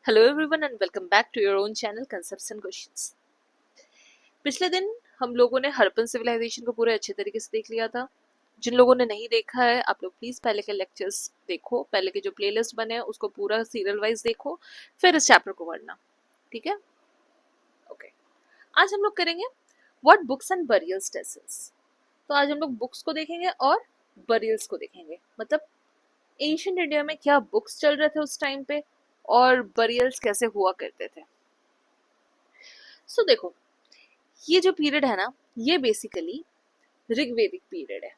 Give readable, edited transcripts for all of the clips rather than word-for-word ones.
Hello everyone and welcome back to your own channel concepts and questions. पिछले दिन हम लोगों ने हड़प्पन सिविलाइजेशन को पूरे अच्छे तरीके से देख लिया था। जिन लोगों ने नहीं देखा है आप लोग प्लीज पहले के लेक्चर्स देखो, पहले के जो प्लेलिस्ट बने हैं उसको पूरा सीरियल वाइज देखो, फिर इस चैप्टर को पढ़ना। ठीक है, ओके। आज हम लोग करेंगे what books and burials tells. तो आज हम लोग बुक्स को देखेंगे और बरियल्स को देखेंगे, मतलब एंशिएंट इंडिया में क्या बुक्स चल रहे थे उस टाइम पे और बरियल्स कैसे हुआ करते थे। सो देखो, ये जो पीरियड है ना, ये बेसिकली ऋग्वेदिक पीरियड है।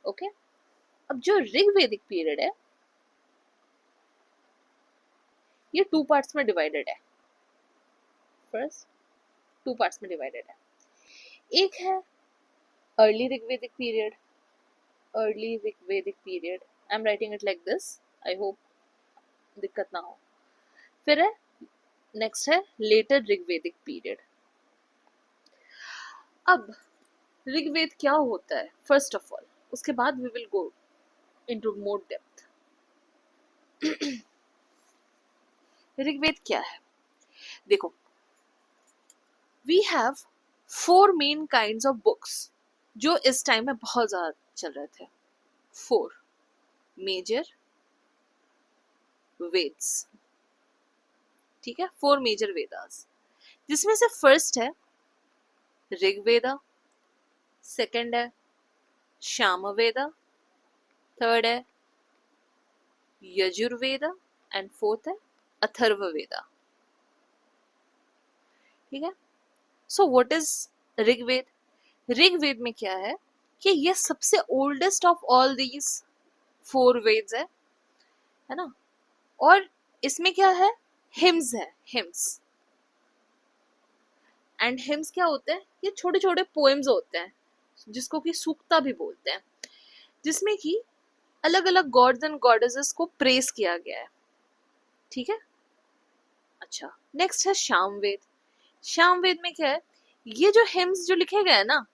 ओके, अब जो ऋग्वेदिक पीरियड है ये टू पार्ट्स में डिवाइडेड है। फर्स्ट, टू पार्ट्स में डिवाइडेड है। एक है early Rigvedic period, early Rigvedic period, I am writing it like this, I hope दिक्कत ना हो। फिर है नेक्स्ट है लेटर ऋग्वेदिक पीरियड। अब ऋग्वेद क्या होता है फर्स्ट ऑफ ऑल, उसके बाद we will go into more depth. Rigveda क्या है? देखो, we have 4 main kinds of books जो इस टाइम में बहुत ज्यादा चल रहे थे। 4 मेजर वेद्स, ठीक है, 4 मेजर वेदास, जिसमें से फर्स्ट है ऋग्वेदा, सेकंड है सामवेदा, थर्ड है यजुर्वेदा एंड फोर्थ है अथर्ववेदा। ठीक है, so what is Rigveda? Rigveda में क्या है कि ये सबसे oldest of all these 4 Vedas है ना। और इसमें क्या है, हिम्स है, हिम्स। एंड हिम्स क्या होते हैं? ये छोटे छोटे पोएम्स होते हैं जिसको कि सूक्ता भी बोलते हैं, जिसमें कि अलग अलग गॉड्स एंड गॉडेसेस को प्रेस किया गया है। ठीक है, अच्छा, नेक्स्ट है सामवेद। सामवेद में क्या है, ये जो हिम्स जो लिखे गए हैं ना,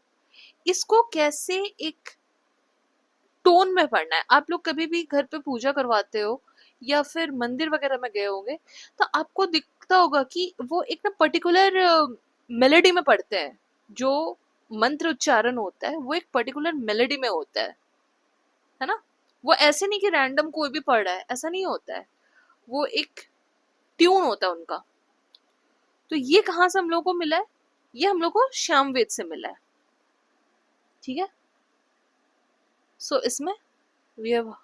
इसको कैसे एक टोन में पढ़ना है। आप लोग कभी भी घर पे पूजा करवाते हो या फिर मंदिर वगैरह में गए होंगे तो आपको दिखता होगा कि वो एक ना पर्टिकुलर मेलोडी में पढ़ते हैं। जो मंत्र उच्चारण होता है वो एक पर्टिकुलर मेलोडी में होता है ना। वो ऐसे नहीं कि रैंडम कोई भी पढ़ रहा है, ऐसा नहीं होता है। वो एक ट्यून होता है उनका। तो ये कहाँ से हम लोग को मिला है? ये हम लोग को सामवेद से मिला है। ठीक है, सो इसमें वी हैव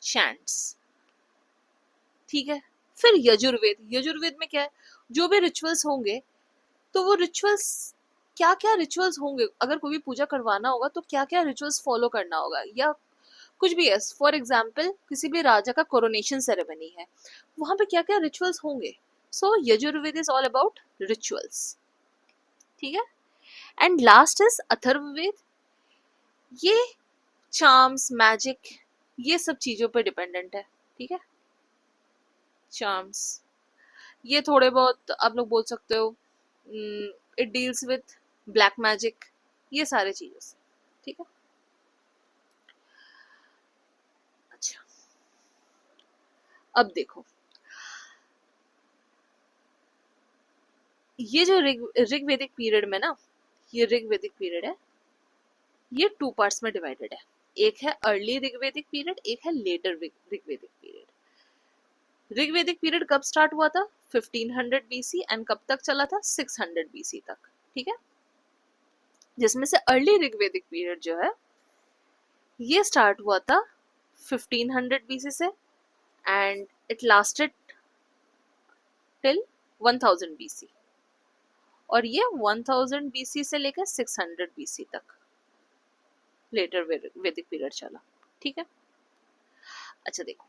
चैंट्स। ठीक है, फिर यजुर्वेद। यजुर्वेद में क्या है, जो भी रिचुअल्स होंगे तो वो रिचुअल्स, क्या क्या रिचुअल्स होंगे, अगर कोई भी पूजा करवाना होगा तो क्या क्या रिचुअल्स फॉलो करना होगा, या कुछ भी है। फॉर एग्जाम्पल किसी भी राजा का कोरोनेशन सेरेमनी है, वहां पे क्या क्या रिचुअल्स होंगे। So Yajurveda is all about rituals. ठीक है, एंड लास्ट इज अथर्ववेद। ये चार्म्स, मैजिक, ये सब चीजों पर डिपेंडेंट है। ठीक है, चार्म्स, ये थोड़े बहुत आप लोग बोल सकते हो, it deals with black magic, ये सारे चीजों से। ठीक है, अच्छा, अब देखो, ये जो ऋग्वेदिक पीरियड में ना, ये ऋग्वेदिक पीरियड है, ये 2 पार्ट्स में डिवाइडेड है। एक है अर्ली ऋग्वेदिक पीरियड, एक है लेटर ऋग्वेदिक पीरियड। ऋग्वेदिक पीरियड कब स्टार्ट हुआ था? 1500 बीसी, एंड कब तक चला था? 600 बीसी तक। ठीक है, जिसमें से अर्ली ऋग्वेदिक पीरियड जो है ये स्टार्ट हुआ था 1500 बीसी से and it lasted till 1000 BC, और ये 1000 बीसी से लेकर 600 बीसी तक लेटर वैदिक पीरियड चला। ठीक है, अच्छा देखो,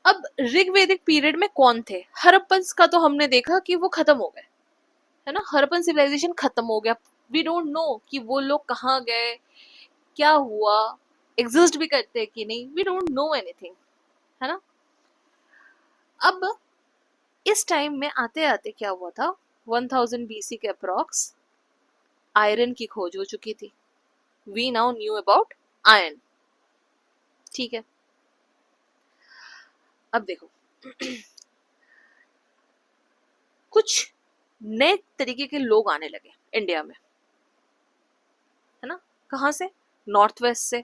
अब ऋग्वेदिक पीरियड में कौन थे? हड़प्पन का तो हमने देखा कि वो खत्म हो गए, है ना, हड़प्पन सिविलाइजेशन खत्म हो गया। वी डोंट नो कि वो लोग कहाँ गए, क्या हुआ, एग्जिस्ट भी करते हैं कि नहीं, वी डोंट नो एनीथिंग, है ना। अब इस टाइम में आते आते क्या हुआ था, 1000 बीसी के अप्रॉक्स आयरन की खोज हो चुकी थी। We now knew about iron. ठीक है, अब देखो, कुछ नए तरीके के लोग आने लगे इंडिया में, है ना। कहाँ से? नॉर्थ वेस्ट से।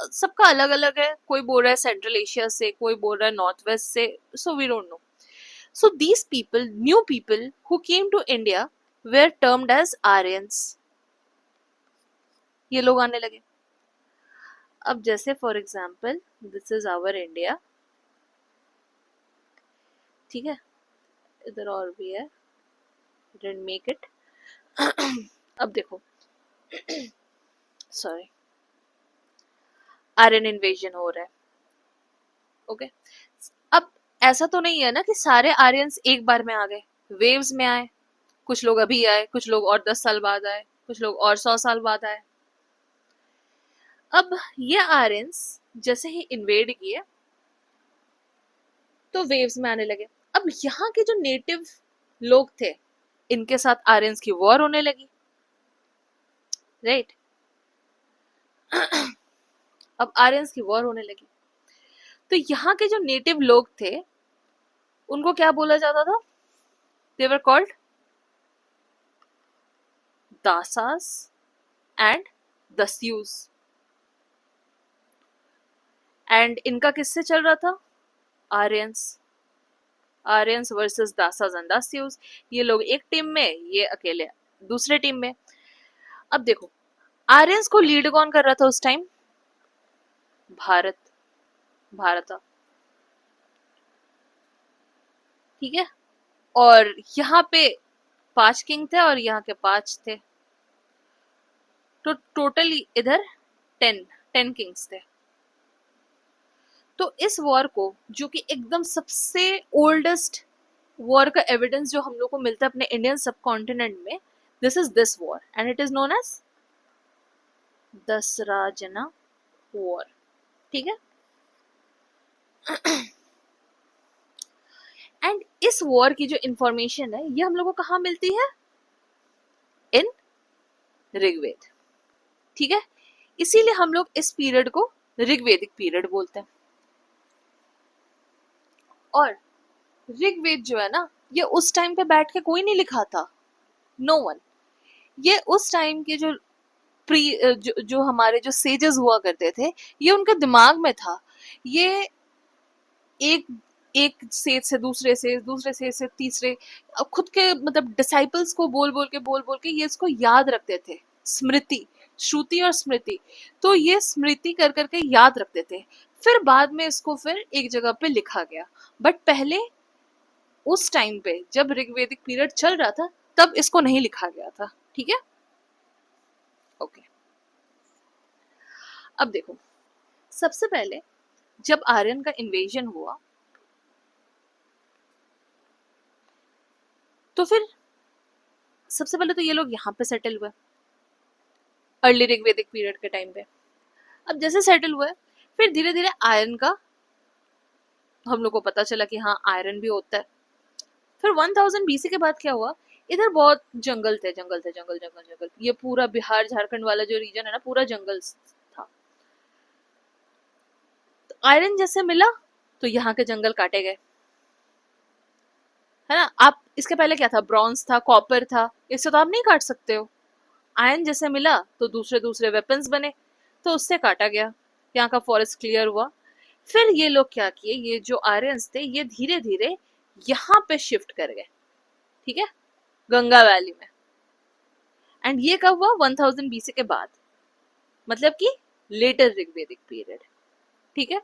सबका अलग अलग है, कोई बोल रहा है सेंट्रल एशिया से, कोई बोल रहा है नॉर्थ वेस्ट से, so we don't know. So these people, new people who came to India were termed as Aryans. ये लोग आने लगे। अब जैसे for example this is our India, ठीक है, इधर और भी है, डिडंट मेक इट। अब देखो, सॉरी, आर्यन इन्वेजन हो रहा है, ओके। अब ऐसा तो नहीं है ना कि सारे आर्यंस एक बार में आ गए, वेव्स में आए। कुछ लोग अभी आए, कुछ लोग और 10 साल बाद आए, कुछ लोग और 100 साल बाद आए। अब ये आर्यंस जैसे ही इन्वेड किए तो वेव्स में आने लगे। अब यहाँ के जो नेटिव लोग थे, इनके साथ आर्यंस की वॉर होने लगी, राइट। अब आर्यंस की वॉर होने लगी, तो यहाँ के जो नेटिव लोग थे उनको क्या बोला जाता था? They were called Dasas and Dasyus. And इनका किससे चल रहा था? Aryans. Aryans versus Dasas and Dasyus. ये लोग एक टीम में, ये अकेले दूसरे टीम में। अब देखो, आर्यंस को लीड कौन कर रहा था उस टाइम? भारत, भारत, ठीक है। और यहाँ पे 5 किंग थे और यहाँ के 5 थे, तो टोटली इधर 10 किंग्स थे। तो इस वॉर को, जो कि एकदम सबसे ओल्डेस्ट वॉर का एविडेंस जो हम लोग को मिलता है अपने इंडियन सब कॉन्टिनेंट में, this is this war and it is known as Dasarajna war, ठीक है। एंड इस वॉर की जो इंफॉर्मेशन है ये हम लोग को कहाँ मिलती है? इन ऋग्वेद, ठीक है। इसीलिए हम लोग इस पीरियड को ऋग्वेदिक पीरियड बोलते हैं। और ऋग्वेद जो है ना, ये उस टाइम पे बैठ के कोई नहीं लिखा था, नो वन। ये उस टाइम के जो जो हमारे जो सेजेस हुआ करते थे, ये उनके दिमाग में था। ये एक एक सेज से दूसरे सेज, दूसरे सेज से तीसरे, खुद के मतलब डिसाइपल्स को बोल बोल के ये इसको याद रखते थे। स्मृति, श्रुति और स्मृति, तो ये स्मृति कर करके याद रखते थे। फिर बाद में इसको फिर एक जगह पे लिखा गया, बट पहले उस टाइम पे जब ऋग्वेदिक पीरियड चल रहा था तब इसको नहीं लिखा गया था, ठीक है, ओके। अब देखो, सबसे पहले जब आर्यन का इन्वेजन हुआ तो फिर सबसे पहले तो ये लोग यहाँ पे सेटल हुए अर्ली ऋग्वेदिक पीरियड के टाइम पे। अब जैसे सेटल हुए, फिर धीरे धीरे आयरन का हम लोग को पता चला कि हाँ आयरन भी होता है। फिर 1000 बीसी के बाद क्या हुआ, इधर बहुत जंगल थे, जंगल थे, जंगल जंगल जंगल, ये पूरा बिहार झारखंड वाला जो रीजन है ना, पूरा जंगल था। तो आयरन जैसे मिला तो यहाँ के जंगल काटे गए, है ना। आप इसके पहले क्या था? ब्रॉन्ज था, कॉपर था, इससे तो आप नहीं काट सकते हो। आयरन जैसे मिला तो दूसरे दूसरे वेपन्स बने, तो उससे काटा गया, यहाँ का फॉरेस्ट क्लियर हुआ। फिर ये लोग क्या किए, ये जो आर्यंस थे ये धीरे धीरे यहाँ पे शिफ्ट कर गए, ठीक है, गंगा वैली में। एंड ये कब हुआ? 1000 बीसी के बाद, मतलब कि लेटर ऋग्वेदिक पीरियड, ठीक है।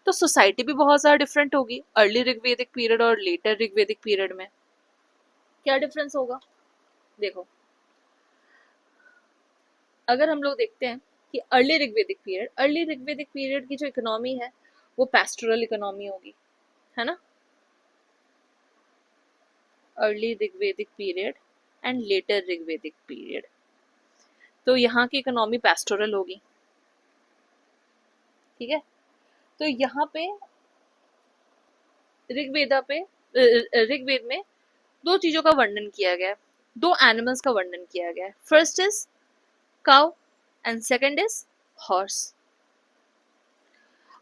तो सोसाइटी भी बहुत ज्यादा डिफरेंट होगी अर्ली ऋग्वेदिक पीरियड और लेटर ऋग्वेदिक पीरियड में। क्या डिफरेंस होगा? देखो, अगर हम लोग देखते हैं कि अर्ली ऋग्वेदिक पीरियड की जो इकोनॉमी है वो पैस्टोरल इकोनॉमी होगी, है ना। Early Rigvedic period and later Rigvedic period, तो यहाँ की इकोनॉमी पैस्टोरल होगी, ठीक है। तो यहाँ पे ऋग्वेद में दो चीजों का वर्णन किया गया है, दो एनिमल्स का वर्णन किया गया है। First is cow and second is horse.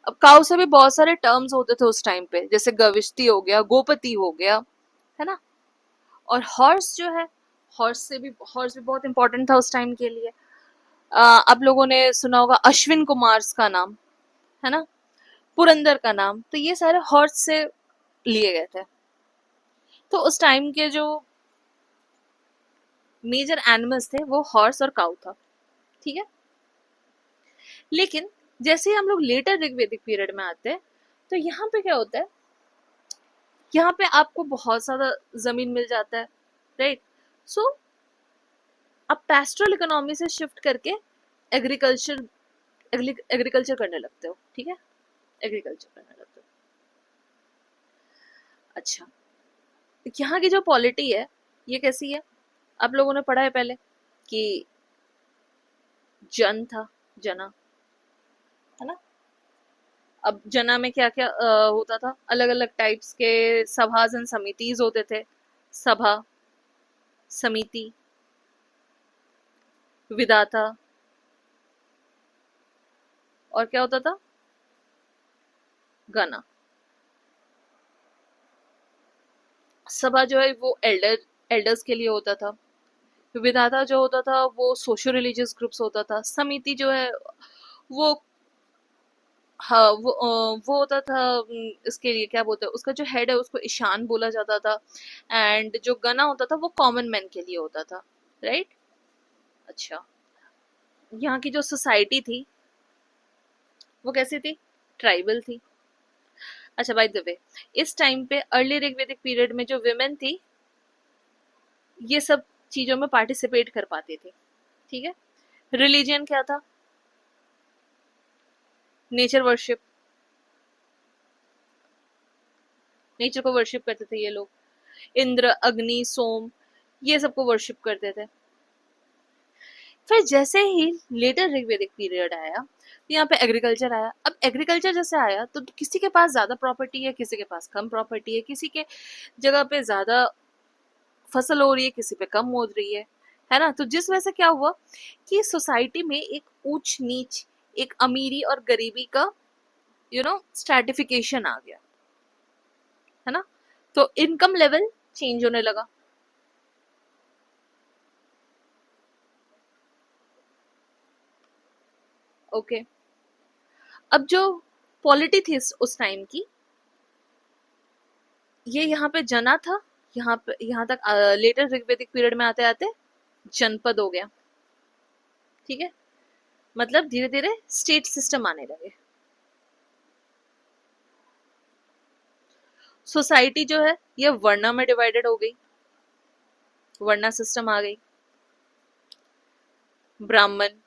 अब काउ से भी बहुत सारे टर्म्स होते थे उस टाइम पे, जैसे गविष्टि हो गया, गोपति हो गया, है ना। और हॉर्स जो है, हॉर्स भी बहुत इंपॉर्टेंट था उस टाइम के लिए। आप लोगों ने सुना होगा अश्विन कुमार का नाम, है ना, पुरंदर का नाम, तो ये सारे हॉर्स से लिए गए थे। तो उस टाइम के जो मेजर एनिमल्स थे वो हॉर्स और काउ था, ठीक है। लेकिन जैसे ही हम लोग लेटर ऋग्वेदिक पीरियड में आते हैं, तो यहाँ पे क्या होता है, यहाँ पे आपको बहुत ज्यादा जमीन मिल जाता है, राइट। सो आप पैस्टोरल इकोनॉमी से शिफ्ट करके एग्रीकल्चर एग्रीकल्चर करने लगते हो, ठीक है, एग्रीकल्चर करने लगते हो। अच्छा, यहाँ की जो पॉलिटी है ये कैसी है, आप लोगों ने पढ़ा है पहले कि जन था, जना, है ना। अब जना में क्या क्या होता था, अलग अलग टाइप्स के सभाज एंड समितिज होते थे। सभा, समिति, विधाता, और क्या होता था, गना। सभा जो है वो एल्डर्स के लिए होता था। विधाता जो होता था वो सोशल रिलीजियस ग्रुप्स होता था। समिति जो है वो, हाँ वो होता था, इसके लिए क्या बोलते हैं, उसका जो हेड है उसको ईशान बोला जाता था। एंड जो गना होता था वो कॉमन मैन के लिए होता था, राइट। अच्छा, यहाँ की जो सोसाइटी थी वो कैसी थी, ट्राइबल थी। अच्छा, बाय द वे, इस टाइम पे अर्ली ऋग्वेदिक पीरियड में जो विमेन थी ये सब चीजों में पार्टिसिपेट कर पाती थी, ठीक है। रिलीजन क्या था, नेचर वर्शिप, नेचर को वर्शिप करते थे ये लोग। इंद्र, अग्नि, सोम, ये सबको वर्शिप करते थे। फिर जैसे ही लेटर ऋग्वेदिक पीरियड आया तो यहाँ पे एग्रीकल्चर आया। अब एग्रीकल्चर जैसे आया तो किसी के पास ज्यादा प्रॉपर्टी है, किसी के पास कम प्रॉपर्टी है, किसी के जगह पे ज्यादा फसल हो रही है, किसी पे कम हो रही है ना। तो जिस वजह से क्या हुआ कि सोसाइटी में एक ऊंच नीच, एक अमीरी और गरीबी का स्ट्रैटिफिकेशन आ गया, है ना। तो इनकम लेवल चेंज होने लगा। ओके, अब जो पॉलिटी थी उस टाइम की, ये यहाँ पे जना था, यहाँ पे यहाँ तक लेटर ऋग्वेदिक पीरियड में आते आते जनपद हो गया, ठीक है। मतलब धीरे धीरे स्टेट सिस्टम आने लगे। सोसाइटी जो है ये वर्णा में डिवाइडेड हो गई, वर्णा सिस्टम आ गई। ब्राह्मण,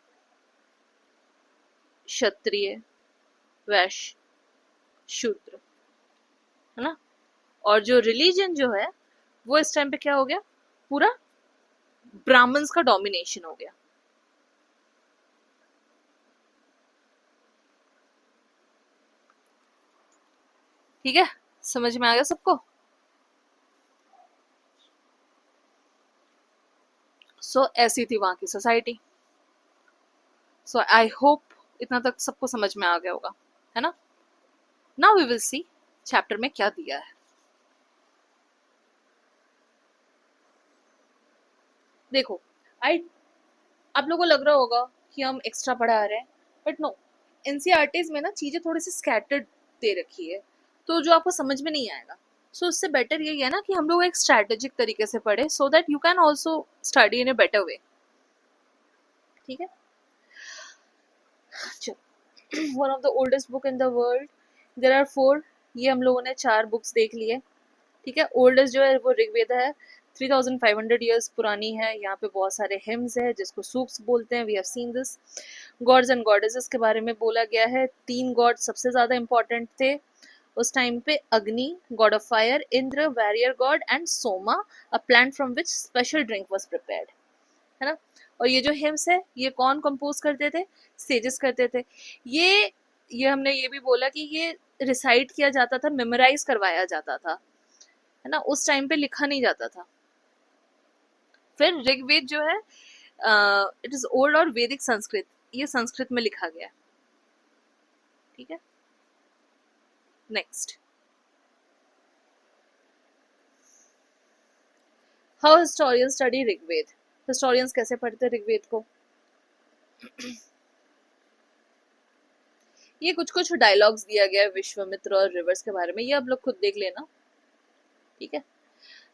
क्षत्रिय, वैश्य, शूद्र, है ना। और जो रिलीजन जो है वो इस टाइम पे क्या हो गया, पूरा ब्राह्मण्स का डोमिनेशन हो गया। ठीक है, समझ में आ गया सबको। ऐसी थी वहां की सोसाइटी। आई होप इतना तक सबको समझ में आ गया होगा, है ना। Now we will see chapter में क्या दिया है। देखो, आई आप लोगों को लग रहा होगा कि हम एक्स्ट्रा पढ़ा रहे हैं, बट नो, एनसीईआरटीज में ना चीजें थोड़ी सी स्कैटर्ड दे रखी है, तो जो आपको समझ में नहीं आएगा। उससे बेटर यही है ना कि हम लोग एक स्ट्रैटेजिक तरीके से पढ़े, so that you can also study in a better way, ठीक है। One of the oldest book in the world, there are four, ये हम लोगों ने 4 बुक्स देख लिए, ठीक है। ओल्डेस्ट जो है वो ऋग्वेद है, 3500 ईयर्स पुरानी है। यहाँ पे बहुत सारे हिम्स है जिसको सूक्स बोलते हैं, we have seen this. Gods and goddesses के बारे में बोला गया है। 3 गॉड सबसे ज्यादा इंपॉर्टेंट थे उस टाइम पे, Agni god of fire, Indra warrior god, and Soma a plant from which special drink was prepared, है ना। और ये जो हिम्स है ये कौन कंपोज करते थे, सेजेस करते थे। ये हमने ये भी बोला कि ये रिसाइट किया जाता था, मेमोराइज करवाया जाता था, है ना, उस टाइम पे लिखा नहीं जाता था। फिर ऋग्वेद जो है इट इज ओल्ड और वैदिक संस्कृत, ये संस्कृत में लिखा गया, ठीक है। Next how historians study Rigveda, historians कैसे पढ़ते ऋग्वेद को? ये कुछ कुछ डायलॉग्स दिया गया है विश्वामित्र और रिवर्स के बारे में, ये आप लोग खुद देख लेना, ठीक है।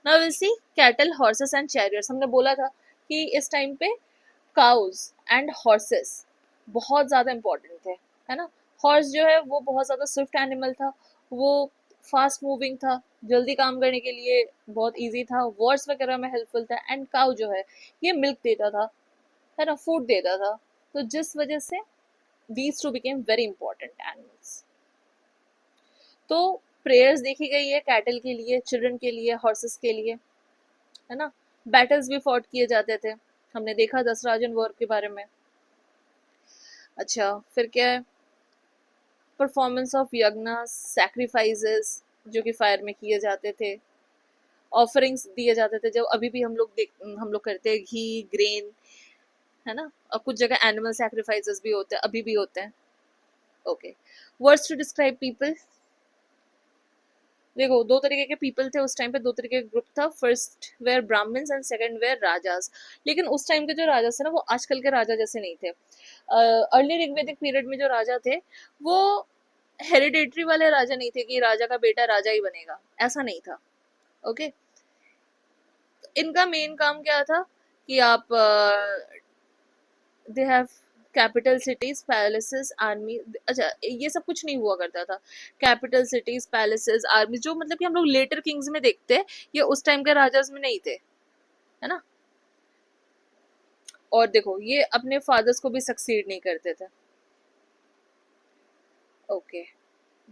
Now will see cattle, horses and chariots. हमने बोला था कि इस टाइम पे काउज एंड हॉर्सेस बहुत ज़्यादा इंपॉर्टेंट थे, है ना। हॉर्स जो है वो बहुत ज़्यादा स्विफ्ट एनिमल था, वो फास्ट मूविंग था, जल्दी काम करने के लिए बहुत इजी था, वॉर्स वगैरह में हेल्पफुल था। एंड काउ जो है ये मिल्क देता था, है ना, फूड देता था, तो जिस वजह से these two became very important animals। तो प्रेयर्स देखी गई है कैटल के लिए, चिल्ड्रन के लिए, हॉर्सेस के लिए, है ना। बैटल्स भी फॉट किए जाते थे, हमने देखा दसराजन वॉर के बारे में। अच्छा फिर क्या है, परफॉर्मेंस ऑफ यज्ञ, सैक्रिफाइसेस जो कि फायर में किए जाते थे, ऑफरिंग्स दिए जाते थे, जो अभी भी हम लोग करते हैं, घी, ग्रेन, है ना। और कुछ जगह एनिमल सैक्रिफाइसेस भी होते हैं, अभी भी होते हैं। Okay, words to describe people. देखो दो तरीके के पीपल थे उस टाइम पे, दो तरीके का ग्रुप था, first were Brahmins and second were rajas. लेकिन उस टाइम के जो राजा थे ना वो आजकल के राजा जैसे नहीं थे। अर्ली ऋग्वेदिक पीरियड में जो राजा थे वो हेरिडेटरी वाले राजा नहीं थे कि राजा का बेटा राजा ही बनेगा, ऐसा नहीं था। ओके, इनका मेन काम क्या था कि आप they have capital cities, palaces, army. अच्छा ये सब कुछ नहीं हुआ करता था, कैपिटल सिटीज, पैलेसेस, आर्मी, जो मतलब कि हम लोग लेटर किंग्स में देखते हैं, ये उस टाइम के राजाज में नहीं थे, है ना। और देखो ये अपने फादर्स को भी सक्सीड नहीं करते थे। ओके,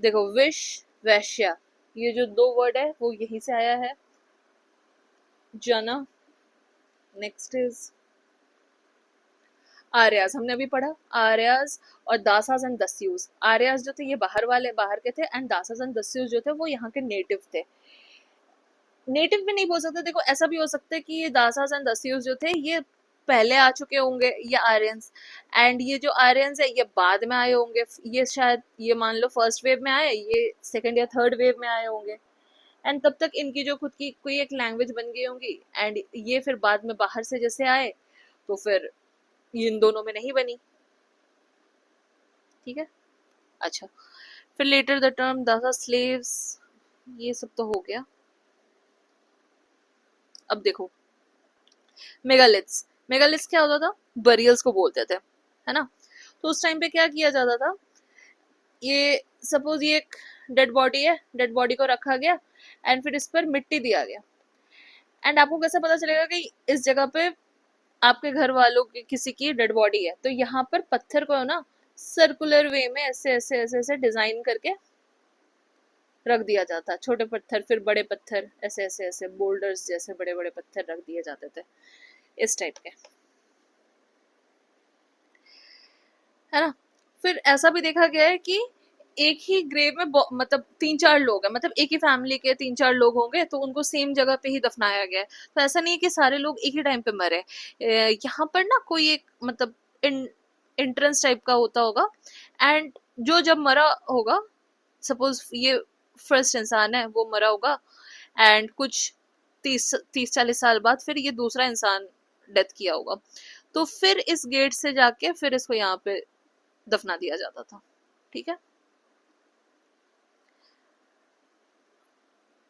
देखो विश, वैश्या, ये जो दो वर्ड है वो यहीं से आया है, जना। नेक्स्ट इज आर्याज, हमने अभी पढ़ा आर्याज, और दासाज एंड दस्यूज। आर्याज जो थे ये बाहर वाले, बाहर के थे, एंड दासाज एंड दस्यूज जो थे वो यहाँ के नेटिव थे। नेटिव भी नहीं बोल सकते, देखो ऐसा भी हो सकता है कि ये दासाज एंड दस्यूज जो थे ये पहले आ चुके होंगे, ये आर्यंस, एंड ये जो आर्यंस है ये बाद में आए होंगे, ये शायद ये मान लो फर्स्ट वेव में आए, ये सेकंड या थर्ड वेव में आए होंगे, एंड तब तक इनकी जो खुद की कोई एक लैंग्वेज बन गई होंगी, एंड ये फिर बाद में बाहर से जैसे आए तो फिर ये इन दोनों में नहीं बनी, ठीक है। अच्छा फिर लेटर द टर्म दासा स्लेव्स, ये सब तो हो गया। अब देखो मेगालिथ्स, मेगालिथ्स क्या होता था, बरियल्स को बोलते थे, है ना। तो उस टाइम पे क्या किया जाता था, ये सपोज ये एक डेड बॉडी है, डेड बॉडी को रखा गया एंड फिर इस पर मिट्टी दिया गया, एंड आपको कैसे पता चलेगा कि इस जगह पे आपके घर वालों की किसी की डेड बॉडी है, तो यहाँ पर पत्थर को है ना सर्कुलर वे में ऐसे ऐसे ऐसे ऐसे डिजाइन करके रख दिया जाता, छोटे पत्थर फिर बड़े पत्थर, ऐसे ऐसे ऐसे बोल्डर्स जैसे बड़े बड़े पत्थर रख दिए जाते थे, इस टाइप के, है ना। फिर ऐसा भी देखा गया है कि एक ही ग्रेव में मतलब 3-4 लोग हैं, मतलब एक ही फैमिली के 3-4 लोग होंगे तो उनको सेम जगह पे ही दफनाया गया है, तो ऐसा नहीं है कि सारे लोग एक ही टाइम पे मरे। यहाँ पर ना कोई एक मतलब एंट्रेंस टाइप का होता होगा, एंड जो जब मरा होगा, सपोज ये फर्स्ट इंसान है वो मरा होगा, एंड कुछ 30-40 साल बाद फिर ये दूसरा इंसान डेथ किया होगा, तो फिर इस गेट से जाके फिर इसको यहाँ पे दफना दिया जाता था, ठीक है।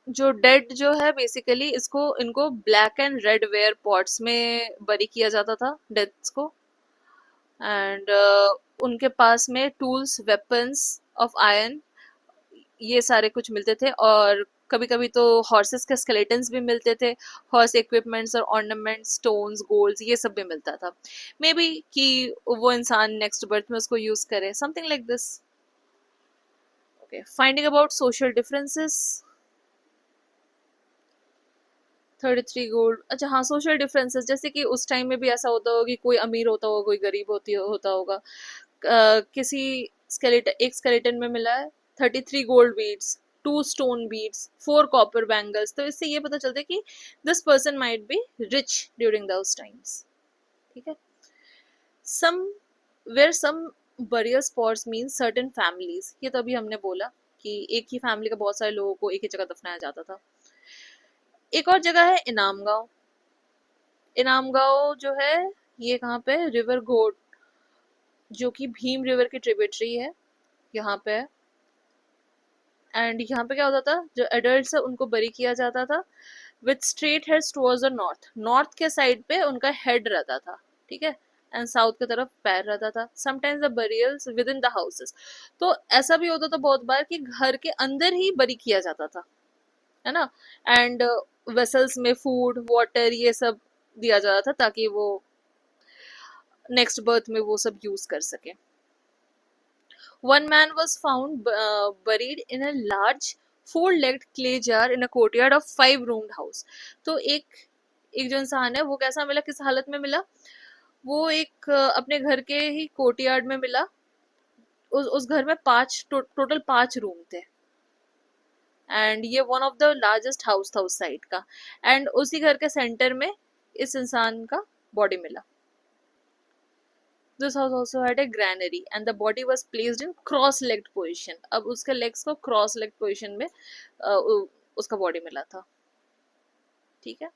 जो डेड जो है बेसिकली इसको इनको black and red ware pots में बरी किया जाता था डेड्स को, एंड उनके पास में टूल्स, वेपन्स ऑफ आयरन, ये सारे कुछ मिलते थे, और कभी कभी तो हॉर्सेस के स्केलेटन्स भी मिलते थे, हॉर्स इक्विपमेंट्स और ऑर्नामेंट्स, स्टोन्स, गोल्ड्स, ये सब भी मिलता था, मे बी कि वो इंसान नेक्स्ट बर्थ में उसको यूज करे, something like this. Okay, finding about social differences, 33 gold. अच्छा हाँ, सोशल डिफरेंसेस, जैसे कि उस टाइम में भी ऐसा होता होगा कि कोई अमीर होता होगा, कोई गरीब होता होगा। किसी स्केलेटन, एक स्केलेटन में मिला है 33 gold beads, 2 stone beads, 4 copper bangles, तो इससे ये पता चलता है कि this person might be rich during those times, ठीक है। Somewhere some burial spots mean certain families, ये तो अभी हमने बोला कि एक ही फैमिली का बहुत सारे लोगों को एक ही जगह दफनाया जाता था। एक और जगह है इनाम गांव, इनाम गांव जो है ये कहाँ पे, रिवर घोट, जो कि भीम रिवर की ट्रिब्यूटरी है, यहाँ पे है। एंड यहाँ पे क्या होता था, जो एडल्ट है उनको बरी किया जाता था with straight heads towards the north, north के साइड पे उनका हेड रहता था, ठीक है, एंड साउथ की तरफ पैर रहता था। Sometimes the burials with in the houses, तो ऐसा भी होता था बहुत बार कि घर के अंदर ही बरी किया जाता था, है ना। एंड वेसल्स में फूड वाटर ये सब दिया जाता था ताकि वो नेक्स्ट बर्थ में वो सब यूज कर सके। One man was found buried in a large four-legged clay jar in a courtyard of five-roomed house. तो एक जो इंसान है वो कैसा मिला, किस हालत में मिला, वो एक अपने घर के ही कोर्टयार्ड में मिला। उस घर में टोटल 5 रूम थे, एंड ये one of the largest house था उस साइड का, एंड उसी घर के सेंटर में इस इंसान का बॉडी मिला। This house also had a granary and the body was placed in cross-legged position. अब उसके legs को cross-legged position में उसका body मिला था, ठीक है।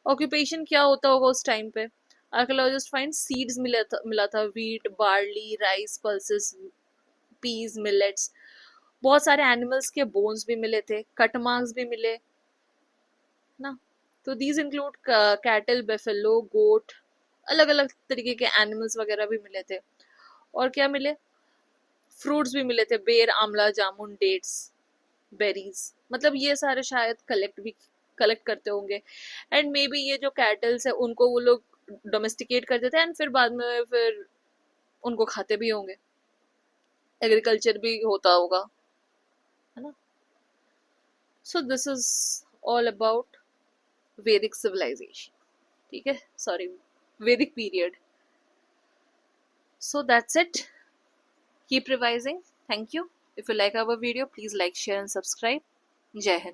Occupation क्या होता होगा उस टाइम पे? Archaeologists find seeds मिला था wheat, barley, rice, pulses, peas, millets. बहुत सारे animals के bones भी मिले थे, cut marks भी मिले ना। तो these include cattle, buffalo, goat, अलग अलग तरीके के एनिमल्स वगैरह भी मिले थे। और क्या मिले, फ्रूट्स भी मिले थे, बेर, आंवला, जामुन, डेट्स, बेरीज, मतलब ये सारे शायद कलेक्ट करते होंगे। एंड मे बी ये जो कैटल्स है उनको वो लोग डोमेस्टिकेट करते थे एंड फिर बाद में फिर उनको खाते भी होंगे, एग्रीकल्चर भी होता होगा, है ना। So this is all about वैदिक सिविलाइजेशन, ठीक है, सॉरी वैदिक period. So that's it. Keep revising. Thank you. If you like our video, please like, share and subscribe. Jai Hind.